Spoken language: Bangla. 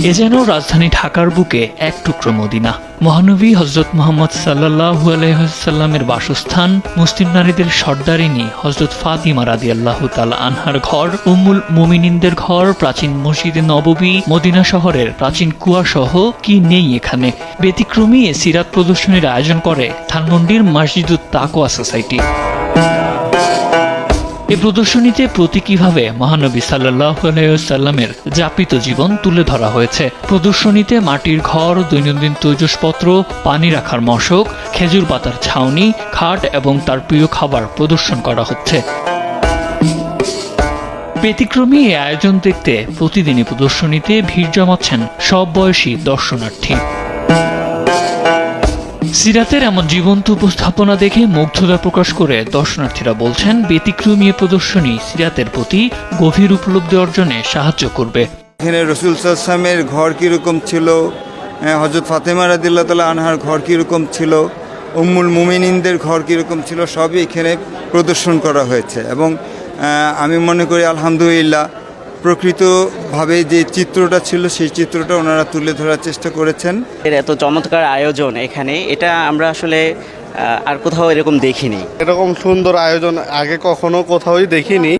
এ যেন রাজধানী ঢাকার বুকে এক টুকরো মদিনা। মহানবী হযরত মুহাম্মদ সাল্লাল্লাহু আলাইহি ওয়াসাল্লামের বাসস্থান, মুসলিম নারীদের সর্দারিনী হযরত ফাতিমা রাদিয়াল্লাহু তাআলা আনহার ঘর, উম্মুল মুমিনিনদের ঘর, প্রাচীন মসজিদে নববী, মদিনা শহরের প্রাচীন কুয়াসহ কি নেই এখানে। ব্যতিক্রমী এ সিরাত প্রদর্শনীর আয়োজন করে ধানমন্ডির মসজিদুত তাকওয়া সোসাইটি। এই প্রদর্শনীতে প্রতীকীভাবে মহানবী সাল্লাল্লাহু আলাইহি ওয়াসাল্লামের যাপিত জীবন তুলে ধরা হয়েছে। প্রদর্শনীতে মাটির ঘর, দৈনন্দিন তৈজসপত্র, পানি রাখার মশক, খেজুর পাতার ছাউনি, খাট এবং তার প্রিয় খাবার প্রদর্শন করা হচ্ছে। ব্যতিক্রমী এই আয়োজন দেখতে প্রতিদিনই প্রদর্শনীতে ভিড় জমাচ্ছেন সব বয়সী দর্শনার্থী। সিরাতের এমন জীবন্ত উপস্থাপনা দেখে মুগ্ধতা প্রকাশ করে দর্শনার্থীরা বলছেন, ব্যতিক্রমী প্রদর্শনী সিরাতের প্রতি গভীর উপলব্ধি অর্জনে সাহায্য করবে। এখানে রাসূল সাল্লাল্লাহু আলাইহি ওয়াসাল্লামের ঘর কীরকম ছিল, হযরত ফাতেমা রাদিয়াল্লাহু তাআলা আনহার ঘর কীরকম ছিল, উম্মুল মুমিনিনদের ঘর কীরকম ছিল, সবই এখানে প্রদর্শন করা হয়েছে। এবং আমি মনে করি আলহামদুলিল্লাহ প্রকৃতভাবে যে চিত্রটা ছিল সেই চিত্রটা ওনারা তুলে ধরার চেষ্টা করেছেন। এত চমৎকার আয়োজন এখানে, এটা আমরা আসলে আর কোথাও এরকম দেখিনি। এরকম সুন্দর আয়োজন আগে কখনো কোথাওই দেখিনি।